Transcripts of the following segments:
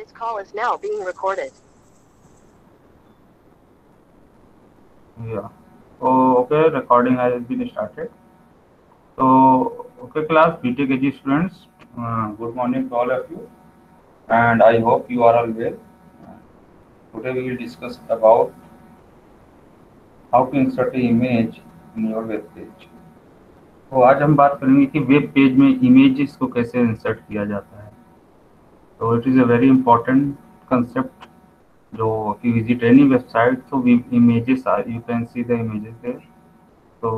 This call is now being recorded. Yeah. Okay, recording has been started. So, okay, class, BTKG students, good morning to all of you, and I hope you are all well. Today we will discuss about how to insert an image in your web page. तो आज हम बात करेंगे कि web page में images को कैसे insert किया जाता है. तो it is a very important concept. जो if you visit any website, so images are, you can see the images there. तो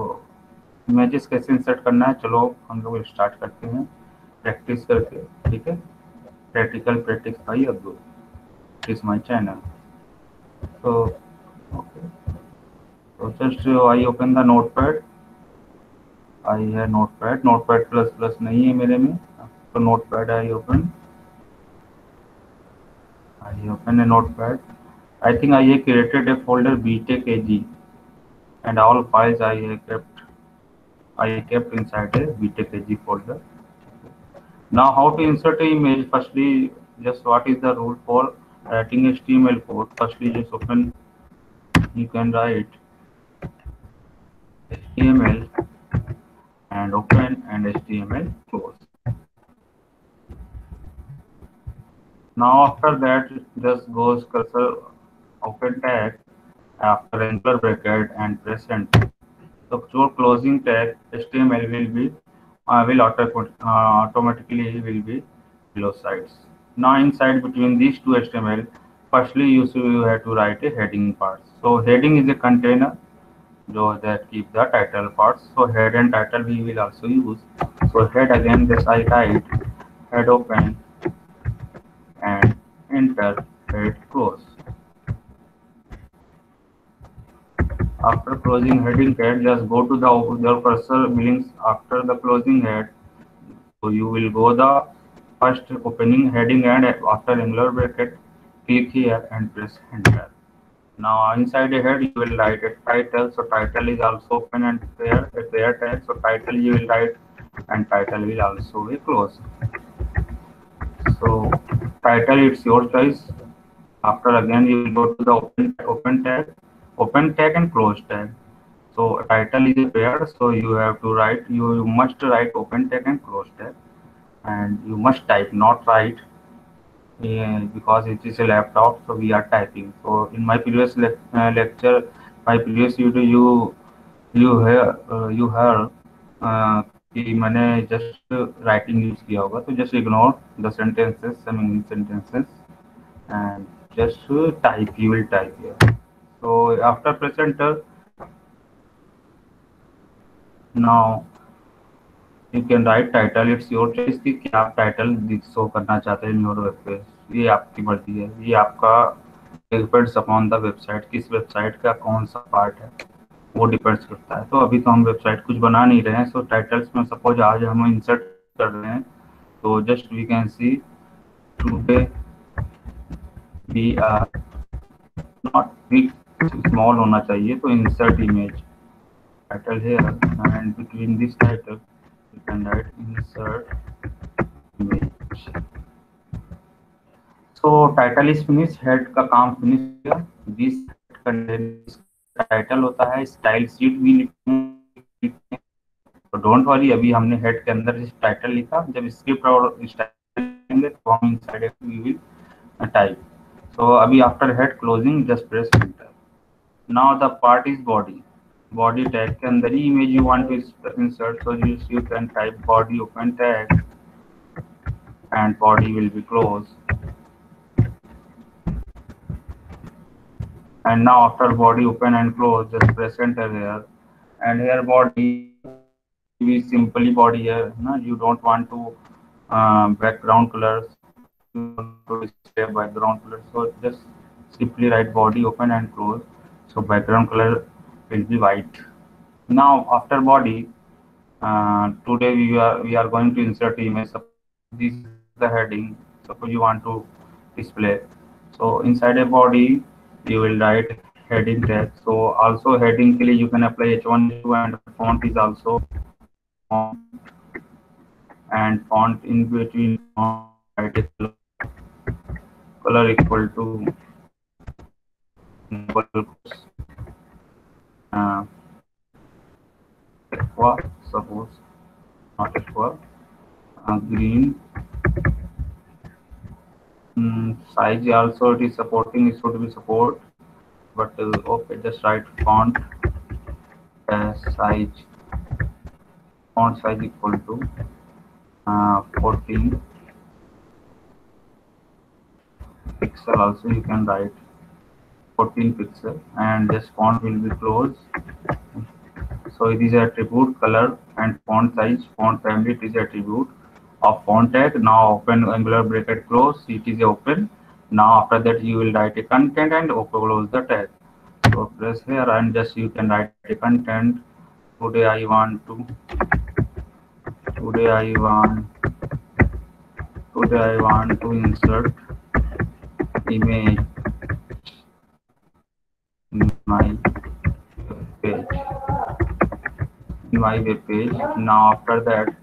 इमेजेस कैसे इंसर्ट करना है, चलो हम लोग स्टार्ट करते हैं प्रैक्टिस करके. ठीक है, practical practice by Abdul is my channel. तो ओके, तो just I open the notepad. I है नोटपैड. नोटपैड प्लस प्लस नहीं है मेरे में, तो notepad I open A notepad. I think I have created a folder BTech AG and all files I kept inside a BTech AG folder. Now how to insert an image? Firstly, just what is the rule for writing HTML code? Firstly, just open, you can write HTML and open and HTML close. Now after that, just goes cursor, open tag after angular bracket and press enter. So your closing tag HTML will automatically will be below sides. Now inside between these two HTML, firstly you have to write a heading part. So heading is a container that keep the title parts. So head and title we will also use. So head, again this I write head open and enter, head close. After closing heading head, just go to your cursor links after the closing head. So you will go the first opening heading and after angular bracket, click here and press enter. Now inside a head you will write a title. So title is also open and there tag. So title you will write and title will also be closed. So title, it's your choice. After again you will go to the open tag and close tag. So title is a pair, so you must write open tag and close tag, and you must type, not write, because it is a laptop, so we are typing. So in my previous lecture, my previous video, you heard कि मैंने just writing use किया होगा, तो just ignore the sentences, some English sentences, and just type. You will type here. So after press enter, now you can write title. It's your choice कि क्या आप title show करना चाहते हैं in your web page. ये आपकी मर्जी है, ये आपका डिपेंड्स अपॉन द वेबसाइट. किस वेबसाइट का कौन सा पार्ट है वो डिपेंड्स करता है. तो अभी तो हम वेबसाइट कुछ बना नहीं रहे हैं. सो टाइटल्स में सपोज आज हम इंसर्ट कर रहे हैं, तो just we can see today we are not big, small होना चाहिए. तो insert image title here, and between this title you can write insert image. So title is finished, head का काम finish हो गया. This contains title होता है, style sheet भी लिखते हैं. तो डोंट वरी, अभी हमने हेड के अंदर टाइटल लिखा. जब स्क्रिप्ट और स्टाइल लिखेंगे तो हम inside we will type. So अभी after head closing just press enter. Now the part is body. Body tag के अंदर ही image you want to insert, so you can type body open tag and body will be close. And now after body open and close, just press enter here. And here body be simply body here. No, you don't want to background colors. You want to display background color, so just simply write body open and close. So background color will be white. Now after body, today we are going to insert image. This is the heading. Suppose you want to display. So inside a body you will write heading tag. So also heading के लिए you can apply H1 H2, and font is also and font in between write color equal to double quotes, uh, aqua, suppose, not aqua, green. Size also it is supporting, it should be support, but okay, just write font size, font size equal to 14 pixel. Also you can write 14 pixel, and this font will be closed. So it is attribute color and font size, font family. It is attribute of font tag. Now open angular bracket close. It is open. Now after that you will write a content and close the tag. So press here and just you can write a content. Today I want to. Today I want. Today I want to insert image in my page. In my web page. Now after that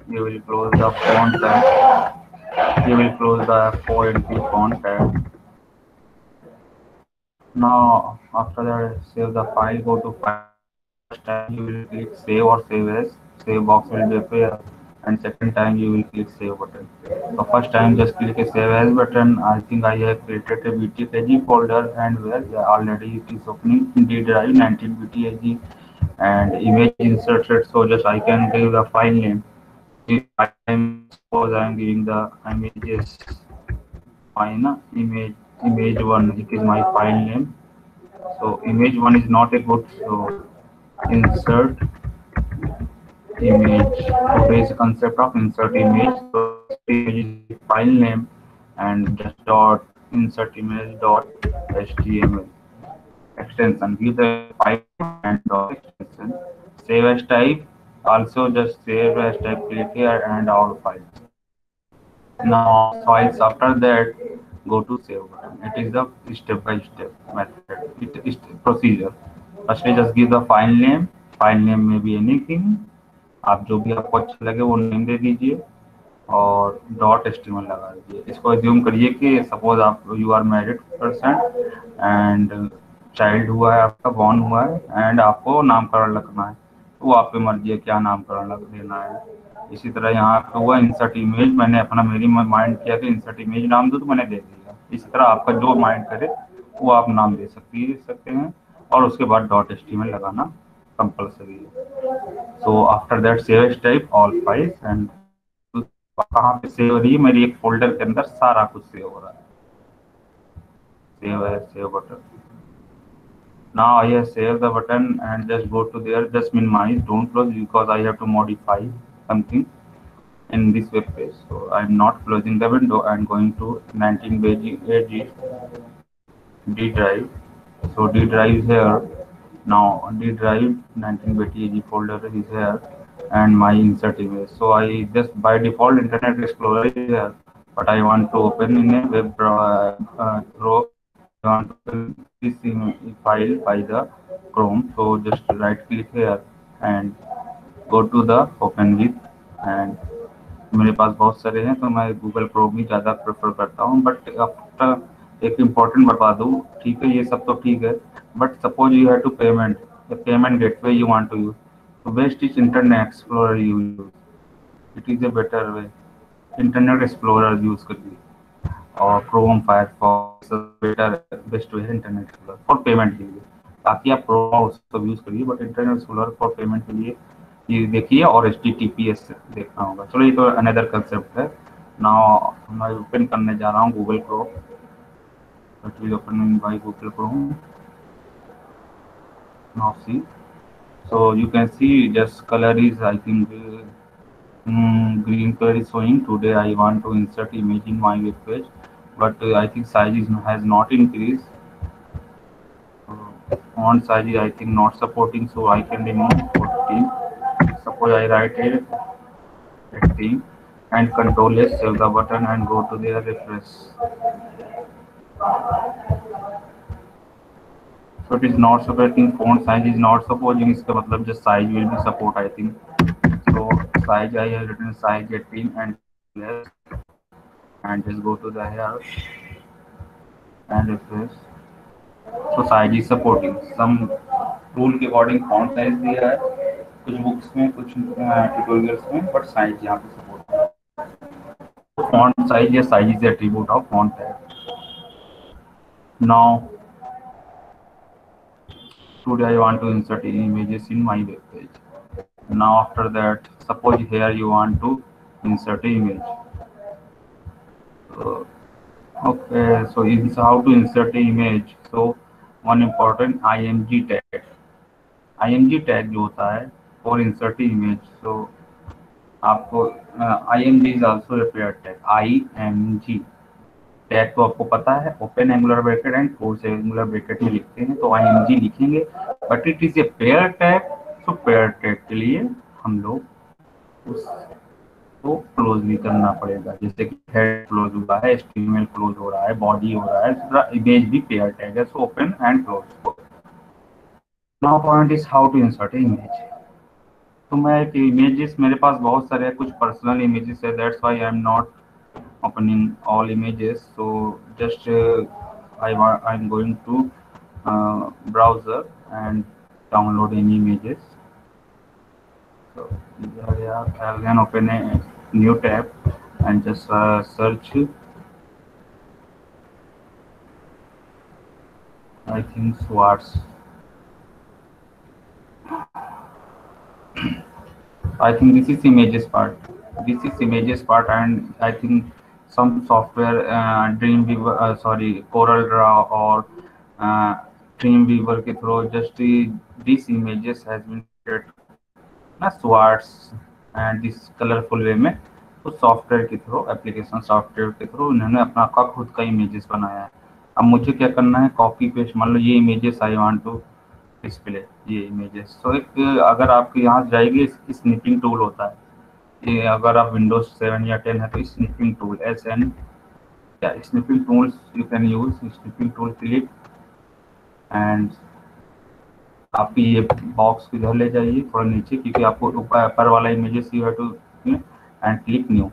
you will close the font tag. You will close the font tag. Now after that save the file. Go to file. First time you will click save or save as. Save box will appear, and second time you will click save button. So first time just click a save as button. I think I have created a BTKG folder, and where already it is opening in D drive 19 BTKG and image inserted. So just I can give the file name. If I am suppose I am giving the images fine image one, it is my file name. So image one is not a good, so insert image. Today's concept of insert image. So insert image is file name and just dot insert image dot html extension. Give the file and dot extension. Save as type. Also just save as type, click here and all files. Now files after that go to save button. It is the step by step method. It is procedure. Firstly just give the file name. File name may be anything. आप जो भी आपको अच्छा लगे वो name दे दीजिए और dot HTML लगा दीजिए। इसको एज्यूम करिए कि सपोज आप you are married person and child हुआ है, आपका बॉर्न हुआ है एंड आपको नामकरण रखना है, तो वो आप पे मर्जी है क्या नामकरण रख देना है। इसी तरह यहाँ पे हुआ इंसर्ट इमेज, मैंने अपना मेरी माइंड किया कि इंसर्ट इमेज नाम दो तो मैंने दे दिया। इसी तरह आपका जो माइंड करे वो आप नाम दे सकते हैं और उसके बाद डॉट एचटीएमएल लगाना कंपल्सरी है। So after that save as type all files and कहाँ पे सेव हो रही है, मेरी एक फोल्डर के अंदर सारा कुछ सेव हो रहा है। सेव है, save button. Now I have saved the button and just go to there, just minimize, don't close because I have to modify something in this web page. So I'm not closing the window. I'm going to 19BG D drive. So D drive is here. Now D drive 19BG folder is here and my insert image. So I just by default Internet Explorer is here, but I want to open in a web Chrome. I want to open this file by the Chrome. So just right click here and go to the open with, and मेरे पास बहुत सारे हैं तो मैं Google Chrome ही ज़्यादा prefer करता हूँ। बट आफ्टर एक इम्पोर्टेंट बता दूँ, ठीक है ये सब तो ठीक है, but suppose you have to payment gateway you want to use, तो best is Internet Explorer you use, it is a better way. Internet Explorer use करिए और Chrome Firefox better best way है इंटरनेट एक्सप्लोरर फॉर पेमेंट के लिए। बाकी आप Chrome सब use करिए, but internet explorer for payment के लिए ये देखिए और HTTPS देखना होगा। चलो ये तो अनदर कंसेप्ट है। नाउ मैं ओपन करने जा रहा हूँ Google Chrome. It will open by Google Chrome. Now see, so you can see just color is I think green color is showing. Today I want to insert image in my web page, but I think size has not increased. Font size is I think not supporting, so I can remove 14. Suppose I write here 18 and Control S, save the button and go to the refresh. So it is not supporting, font size is not supporting, इसका मतलब just size will be support I think. So size I have written size 18 and yes, and just go to the here and refresh. So size is supporting some rule के according font size दिया है कुछ books में कुछ tutorials में, but size यहाँ पे support है। फॉन्ट साइज या size is attribute of font tag. Now today I want to insert images in my web page. Now after that, suppose here you want to insert an image. So, okay, so this is how to insert an image. So one important img tag. img tag जो होता है for insert an image. So आपको img is also a paired tag. img tag तो आपको पता है, open angular bracket and close angular bracket में लिखते हैं तो img लिखेंगे, but it is a pair tag. तो पेयर टैग के लिए हम लोग उसको क्लोज भी करना पड़ेगा, जैसे कि हेड क्लोज हुआ है, एचटीएमएल क्लोज हो रहा है, बॉडी हो रहा है, इमेज भी पेयर टैग है, so open and close. Now point is how to insert a image. तो मैं एक इमेजेस मेरे पास बहुत सारे कुछ पर्सनल इमेजेस है, that's why I am not opening all images. So just I'm going to browser and download any images. So I can open a new tab and just search, I think Swartz. I think this is images part. This is images part, and I think some software, Dreamweaver, Corel Draw or Dreamweaver के through just these images has been created ना Swartz and this colorful way में, तो software के through, application software के through इन्होंने अपना का खुद का इमेजेस बनाया है। अब मुझे क्या करना है, कॉपी पेस्ट, मान लो ये images I want to display, ये इमेजेस। तो एक अगर आपके यहाँ जाएगी स्निपिंग टूल होता है, ये अगर आप विंडोज 7 या 10 है तो स्निपिंग टूल SN या snipping tools you can use snipping tool, click and आप ये बॉक्स इधर ले जाइए थोड़ा नीचे, क्योंकि आपको ऊपर वाला images you have to and click new.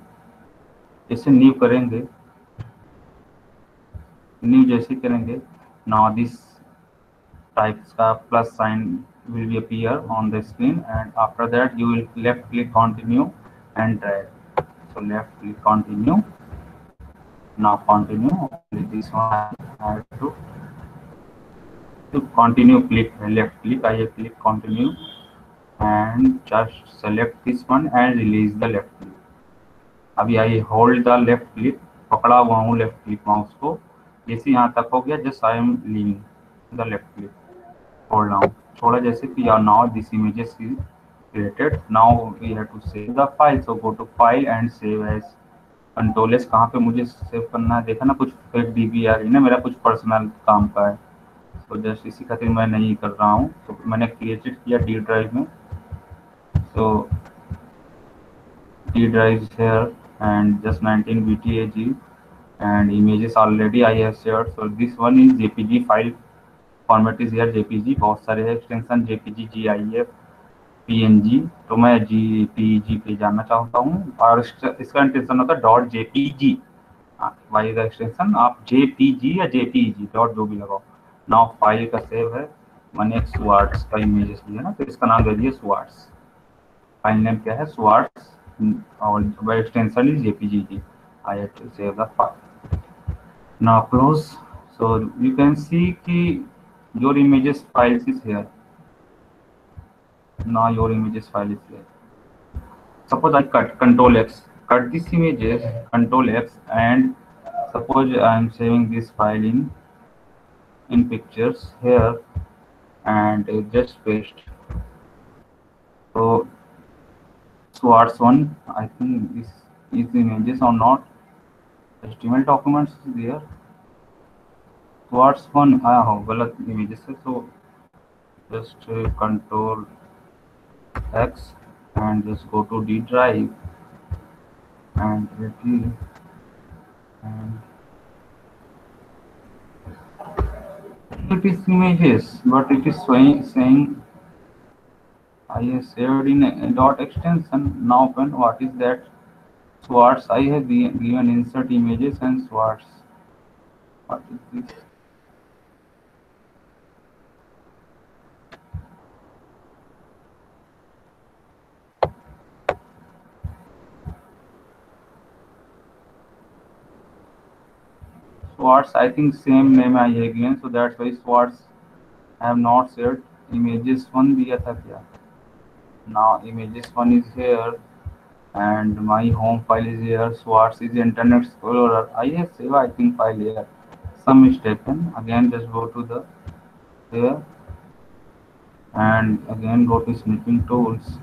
जैसे न्यू करेंगे, न्यू जैसे करेंगे, नाउ दिस टाइप्स का plus sign will be appear on the screen, and after that you will left click continue and drag. So left click continue, now continue, this one I have to continue, click left click, I click continue and just select this one and release the left click. अभी I hold the left click, पकड़ा हुआ हूँ left click mouse को, जैसे यहाँ तक हो गया, just I am leaving the left click, hold down, छोड़ा जैसे कि now this images is created. Now we have to save the file, so go to file and save as. Control S कहाँ पे मुझे सेव करना है, देखा ना, कुछ फेक DB आ रही है ना, मेरा कुछ पर्सनल काम का है, तो जस्ट इसी खातिर मैं नहीं कर रहा हूँ। तो मैंने क्रिएटेड किया डी ड्राइव में, so D drive is here and just 19 BTAG and images already I have shared. So this one is JPG file format is here, JPG, बहुत सारे है एक्सटेंशन, JPG, GIF, PNG, तो मैं JPG पे जाना चाहता हूँ, और इसका एक्सटेंशन होता है .jpg, वाई का एक्सटेंशन आप JPG या JPG डॉट जो भी लगाओ। नाउ फाइल का सेव है, मैंने एक स्वार्ट्स का इमेजेस लिया ना, तो इसका नाम दे दिए स्वार्ट्स, फाइल नेम क्या है स्वार्ट्स, और by extension is JPG. I have to save the file. Now close. So you can see कि your images files is here. Now your images file is here. Suppose I cut Control X, cut this images, Control X, and suppose I am saving this file in pictures here and just paste. So Swartz one, I think this is images or not, HTML documents is there, Swartz one हाँ गलत images है, so just Control X and just go to D drive and retrieve, and it is images, but it is saying I have saved in a dot extension. Now open, what is that? Swartz, I have given insert images and Swartz. What is this? Swartz, I think same name आई है again, so that's why Swartz I have not shared. Images one दिया था क्या? Now images one is here, and my home file is here. Swartz is Internet Explorer. I have saved I think file here. Some mistaken. Again, just go to the here, and again go to snipping tools.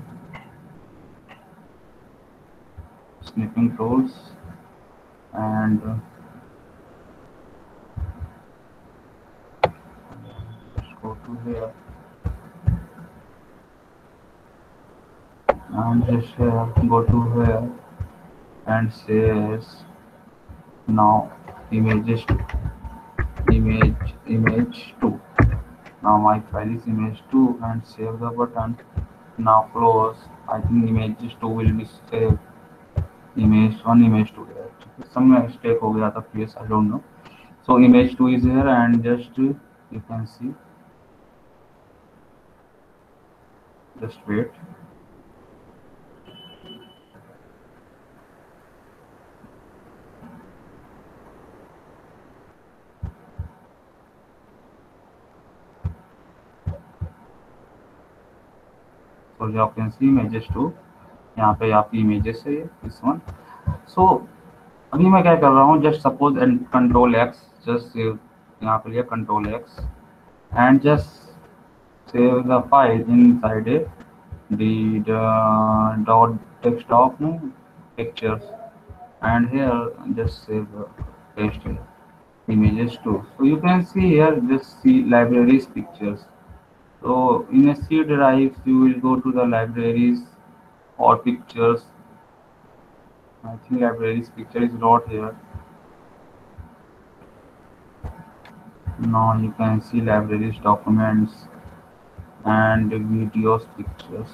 Snipping tools, and just go to here, and just go to here, and says now images image 2. Now my file is image 2, and save the button. Now close. I think images 2 will be saved. Image 1, image 2 here. Some mistake हो गया था please, I don't know. So image 2 is here, and just you can see. Just wait. So you can see images 2. यहाँ पे आपकी images है this one. So अभी मैं क्या कर रहा हूँ, just suppose and control X, just यहाँ पे लिया control X, and just save the file inside it, the dot desktop pictures, and here just save paste here, images too. So you can see here, just see libraries pictures. So in a C drive you will go to the libraries or pictures. I think libraries picture is not here. Now you can see libraries documents and videos pictures.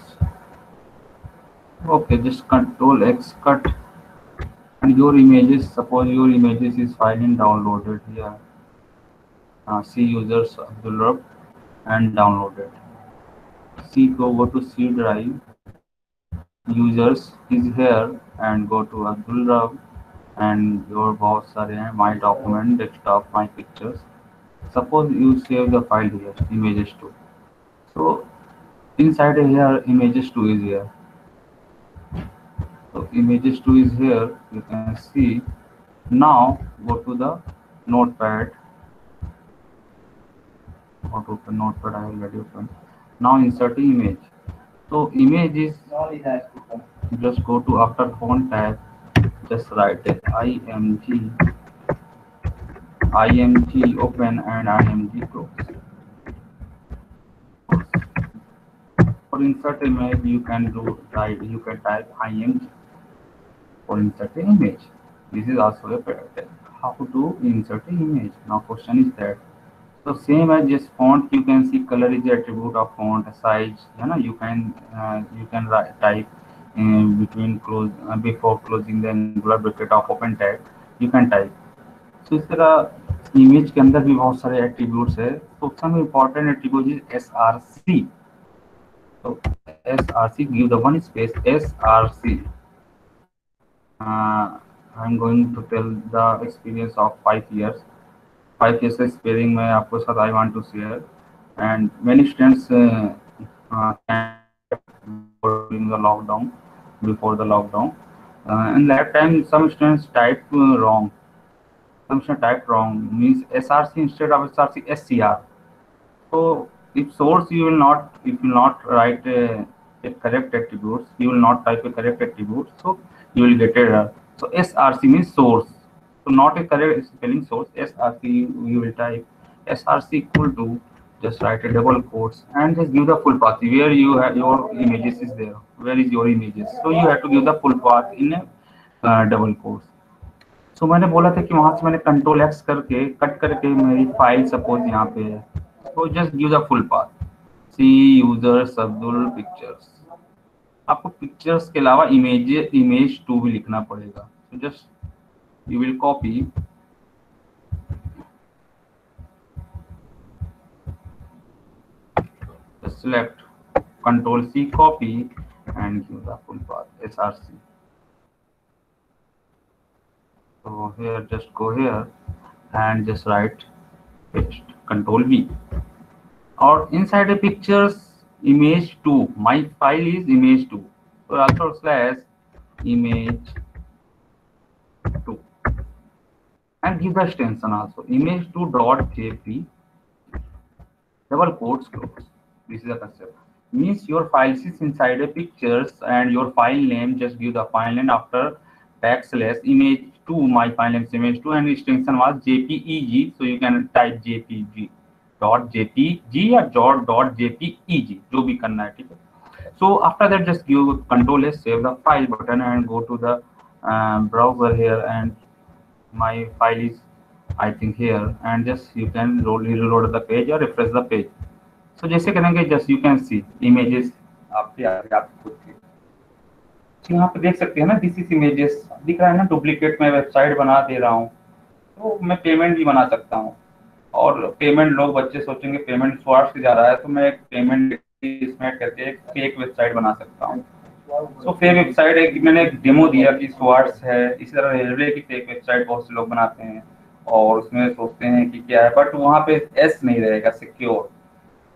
Okay, just control X cut, and your images, suppose your images is file in downloaded here. C users Abdul and downloaded. C go to C drive, users is here, and go to Abdul, and your बहुत सारे हैं, my document, desktop, my pictures. Suppose you save the file here, images 2. So inside here, images 2 is here. So images 2 is here, you can see. Now go to the notepad. How to open notepad? I already opened. Now insert the image. So image is, just go to after font tab, just write it img open and img close. For insert image you can type img for insert the image. This is also a pattern how to insert the image. Now question is that, so same as this font, you can see color is the attribute of font, size, you can type between close before closing the angular bracket of open tag, you can type. So इस तरह image के अंदर भी बहुत सारे attributes है. तो some important attribute is src. So src, give the one space src. I'm going to tell the experience of 5 years. 5 years experience में आपको साथ I want to share, and many students during the lockdown, before the lockdown, and that time some students typed wrong. Some students typed wrong, means src instead of src scr. So if source you will not write a correct attributes, you will not type a correct attribute, so you will get error. So src means source, so not a correct spelling source. src you will type src equal to, just write a double quotes and just give the full path where you have your images is there, where is your images, so you have to give the full path in a double quotes. सो मैंने बोला था कि वहां से मैंने control x करके cut करके मेरी फाइल सपोज यहाँ पे है, तो just give the full path, C users Abdul pictures. आपको पिक्चर्स के अलावा इमेज 2 भी लिखना पड़ेगा. तो just you will copy select Control C, copy and give the full path src. So here just go here and just write paste, Control V. Or inside the pictures image 2, my file is image 2, so also slash image 2 and give the extension also image2.jp double quotes close. This is the concept. Means your file is inside a pictures and your file name, just give the file name after backslash image2, my file name is image2 and extension was jpeg, so you can type jpg dot jpg or dot jpeg, जो भी करना है, ठीक है. So after that just give Control S, save the file button and go to the browser here, and my file is I think here, and just you can reload the page or refresh the page. So जैसे करेंगे just you can see images आपके आगे आप खुद के, तो यहाँ पे देख सकते हैं ना, दिस इज इमेजेस दिख रहा है ना, डुप्लीकेट में वेबसाइट बना दे रहा हूँ, तो मैं पेमेंट भी बना सकता हूँ. और पेमेंट लोग बच्चे सोचेंगे पेमेंट स्वार्ट से जा रहा है, तो मैं एक पेमेंट इसमें करके एक फेक वेबसाइट बना सकता हूँ. तो फेक वेबसाइट मैंने एक डेमो दिया कि स्वार्ट्स है, इसी तरह रेलवे की फेक वेबसाइट बहुत से लोग बनाते हैं और उसमें सोचते हैं कि क्या है, बट वहाँ पे एस नहीं रहेगा, सिक्योर.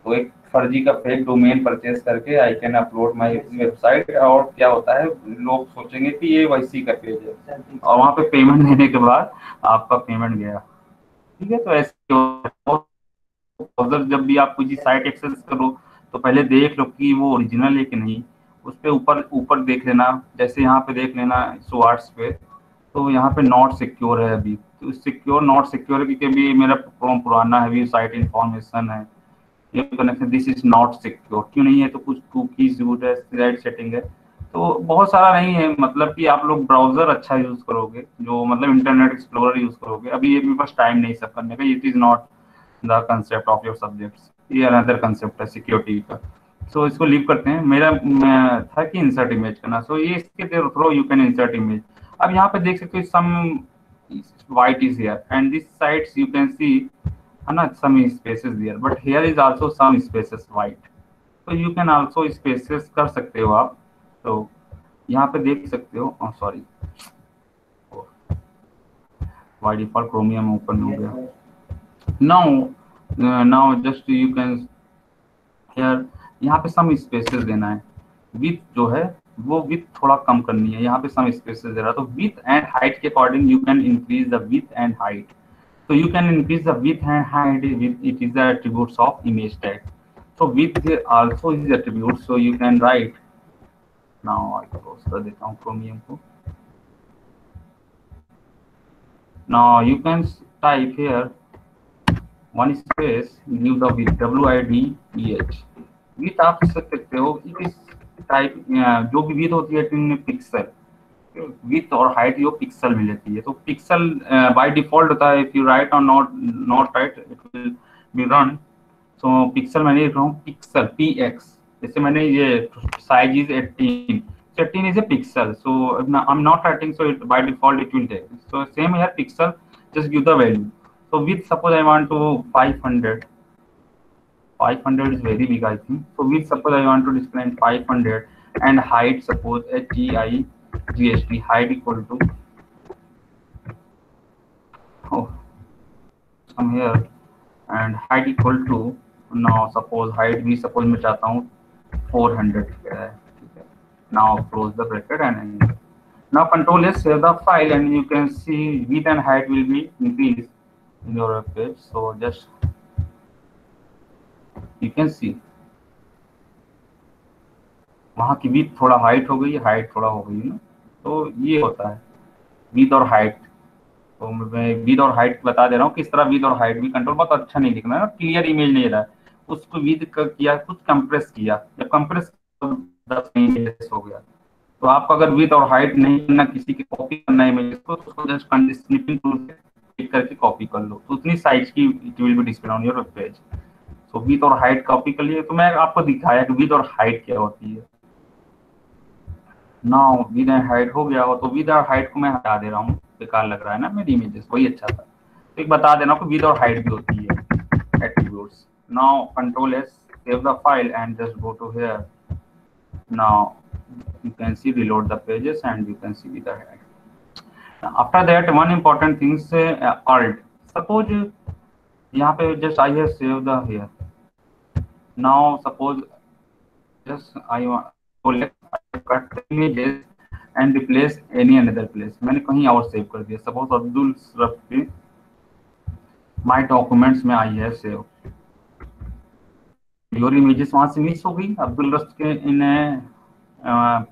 तो एक फर्जी का फेक डोमेन परचेज करके I can upload my website, और क्या होता है लोग सोचेंगे कि ये वैसी का पेज है, और वहाँ पे पेमेंट देने के बाद आपका पेमेंट गया, ठीक है. तो ऐसे ब्राउज़र जब भी आप कोई साइट एक्सेस करो तो पहले देख लो कि वो ओरिजिनल है कि नहीं, उस पे ऊपर देख लेना, जैसे यहाँ पे देख लेना स्वार्ट्स पे, तो यहाँ पे नॉट सिक्योर है अभी, तो सिक्योर नॉट सिक्योर क्योंकि अभी मेरा पुराना है, भी साइट इन्फॉर्मेशन है, ये connection this is not secure. क्यों नहीं है, तो कुछ कुकीज यूज है, राइट सेटिंग है, तो बहुत सारा नहीं है. मतलब कि आप लोग ब्राउजर अच्छा यूज करोगे, जो मतलब इंटरनेट एक्सप्लोरर यूज करोगे. अभी ये मेरे पास टाइम नहीं सब करने का, it is not the concept of your subjects, ये अनदर कंसेप्ट है सिक्योरिटी का. सो इसको लीव करते हैं. मेरा था कि इंसर्ट इमेज करना, सो ये इसके through you can insert image. अब यहाँ पे देख सकते हो सम white is here and this sides you can see some spaces there, but here is also some spaces white, so you can also spaces कर सकते हो आप. तो यहाँ पे देख सकते हो, sorry by default Chromium open हो गया. now just you can here यहाँ पे some spaces देना है. width जो है वो width थोड़ा कम करनी है, यहाँ पे some spaces दे रहा है, तो width and height के according you can increase the width and height. So you can increase the width and height with it is the attributes of image tag. So width also is attribute, so you can write. Now I close कर देता हूँ Chromium को. Now you can type here one space, give the width width. Width आप सकते हो, it is type जो भी width होती है इन पिक्सल, विड्थ और हाइट जो पिक्सल में लेती है. तो पिक्सल बाय डिफॉल्ट होता है, if you write or not write it will be run. So pixel मैंने लिख रहा हूँ पिक्सल px, जैसे मैंने ये size is 18 is a pixel, so I am not writing, so it by default it will take. So same here pixel, just give the value. So width suppose I want to 500 is very big, I think. So width suppose I want to display 500 and height suppose HEIGHT, height equal to come here and height equal to, now suppose height भी suppose मैं चाहता हूँ 400 क्या है, ठीक है. Now close the bracket and now Control S, save the file, and you can see width and height will be increased in your web page. So just you can see वहाँ की width थोड़ा height हो गई, height थोड़ा हो गई ना, तो ये होता है विड्थ और हाइट. तो मैं विड्थ और हाइट बता दे रहा हूँ किस तरह विड्थ और हाइट भी. कंट्रोल बहुत अच्छा नहीं दिखना है, क्लियर इमेज नहीं रहा है, उसको विड्थ किया, कुछ कंप्रेस किया, जब कंप्रेस 10 इमेज हो गया. तो आपको अगर विड्थ और हाइट नहीं करना, किसी की कॉपी करना इमेज को, तो उसको जस्ट स्निपिंग टूल से क्लिक करके कॉपी कर लो, तो उतनी साइज की it will B display on your web page. तो विड्थ और हाइट कॉपी कर लिए, तो मैं आपको दिखाया कि विड्थ और हाइट क्या होती है. नाउ विड्थ एंड हाइट हो गया हो, तो विड्थ और हाइट को मैं हटा दे रहा हूँ, बेकार लग रहा है ना मेरी इमेजेस, वही अच्छा था. तो एक बता देना कि विड्थ और हाइट भी होती है attributes. Now Control S, save the file and just go to here. Now you can see reload the pages and you can see the head. After that, one important thing is alt. Suppose यहाँ पे just I have saved the here. Now suppose just I want select cut the images and replace any another place. मैंने कहीं और save कर दिया. Suppose Abdul Rafi my documents में आई है save. Your images वहां से मिस हो गई अब्दुल रफ्त के इन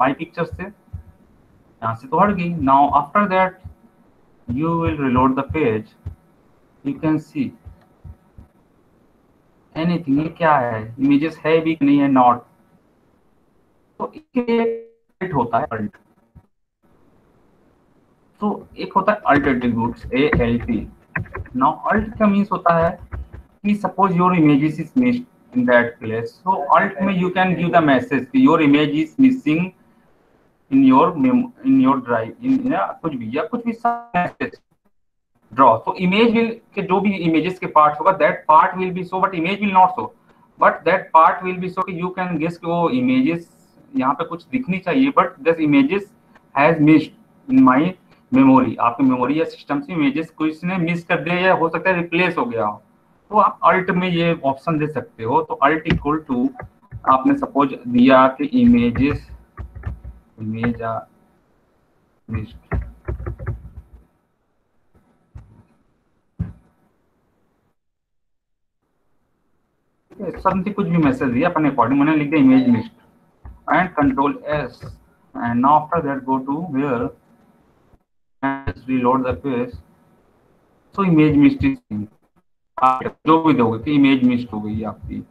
माई पिक्चर से, यहाँ से तो हट गई. Now after that you will reload the page. You can see anything. ये क्या है, इमेजेस है भी नहीं है, नॉट. तो इसके लिए होता है अल्ट. तो एक होता है alt attributes ALT. Now alt का मीन्स होता है कि suppose your images is missed in that place, so alt में you can give the message कि your image is missing in your drive in कुछ भी या कुछ भी message draw. so image will के जो भी images के part होगा that part will be show but image will not show, but that part will be show कि you can guess कि वो images यहाँ पे कुछ दिखनी चाहिए but this images has missed in my memory. आपके मेमोरी या सिस्टम से images कुछ ने मिस कर दिया या हो सकता है रिप्लेस हो गया हो, तो आप अल्ट में ये ऑप्शन दे सकते हो. तो अल्ट इक्वल टू आपने सपोज दिया कि इमेज समथिंग कुछ भी मैसेज दिया अपने अकॉर्डिंग, मैंने लिख दिया image missed and control S and now after that go to here and reload the page. So image missed is आप जो भी दोगे कि इमेज मिस्ड हो गई आपकी.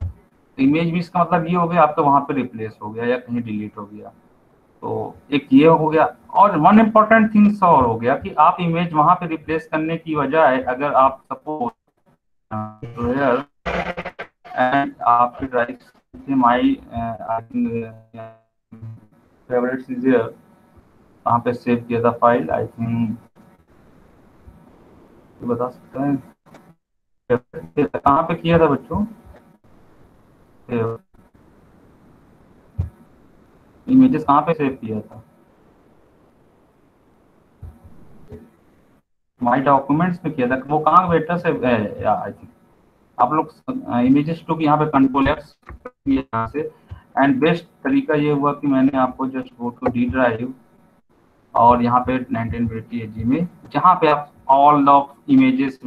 इमेज मिस का मतलब ये हो गया आपका वहां पे रिप्लेस हो गया या कहीं डिलीट हो गया. तो एक ये हो गया. और वन इम्पोर्टेंट थिंग्स और हो गया कि आप इमेज वहां पे रिप्लेस करने की बजाय अगर आप सपोज एंड आप माई फेवरेट इज हियर, वहां पे सेव किया था फाइल. आई थिंक बता सकते हैं कहाँ पे किया था बच्चों. इमेजेस कहाँ पे सेव किया था, माई डॉक्यूमेंट्स में किया था. वो कहाँ बेटा सेव है आई थिंक आप लोग इमेजेस टू यहाँ पे कंट्रोल X यहाँ से. एंड बेस्ट तरीका ये हुआ कि मैंने आपको just go to D drive और यहाँ पे 1920 AG में जहाँ पे आप all of images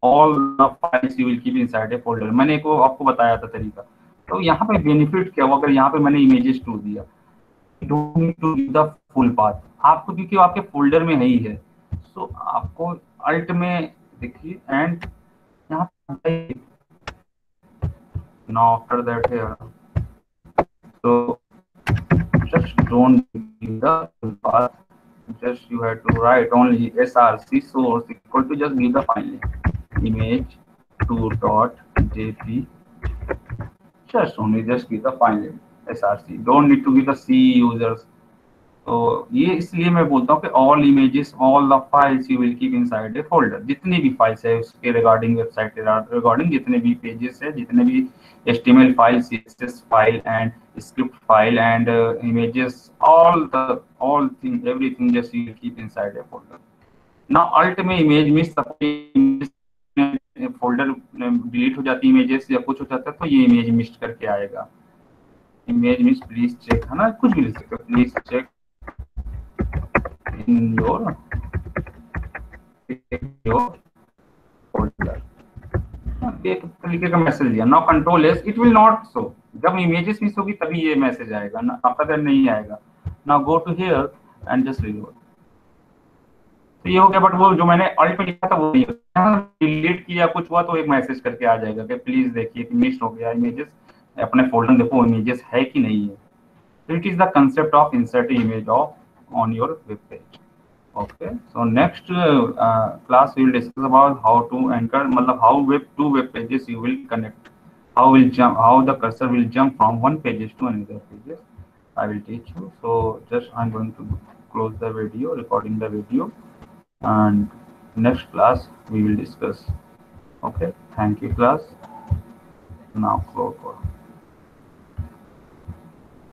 all the files you will keep inside a folder. मैंने को आपको बताया था तरीका. तो यहाँ पे बेनिफिट क्या हुआ, अगर यहाँ पे मैंने इमेजेस टू दिया, don't need to give the full path आपको, क्योंकि आपके फोल्डर में है ही है. सो आपको अल्ट में देखिए एंड यहाँ पे now after that here, so just don't give the full path, just you have to write only src source equal to just give the file name image2.jp, just only just give the file name src, don't need to give the C users. तो ये इसलिए मैं बोलता हूँ कि all images all the files you will keep inside a folder. जितनी भी files है उसके रिगार्डिंग, वेबसाइट के रिगार्डिंग जितने भी पेजेस है, जितने भी HTML file, CSS file and script file and images, all thing everything just you will keep inside a folder. Now alt में इमेज मिस फोल्डर डिलीट हो जाती है इमेजेस या कुछ हो जाता है तो ये इमेज मिस करके आएगा. इमेज मिस प्लीज चेक, है ना, कुछ भी लिख सकते, please check in your folder. एक तरीके का मैसेज दिया. Now control S, it will not show. जब इमेजेस मिस होगी तभी ये मैसेज आएगा ना, आफ्टर दैट नहीं आएगा. Now go to here and just reload. तो ये हो गया. बट वो जो मैंने अल्ट में लिखा था वो डिलीट किया कुछ हुआ तो एक मैसेज करके आ जाएगा कि प्लीज देखिए कि मिस हो गया इमेजेस, अपने फोल्डर देखो इमेजेस है कि नहीं है. So it is the concept of inserting image on your web page. Okay, so next class we will discuss about how to anchor, मतलब how two web pages you will connect, how the cursor will jump from one pages to another pages. I will teach you. So just I'm going to close the video, recording the video, and next class we will discuss. Okay, thank you class. now close.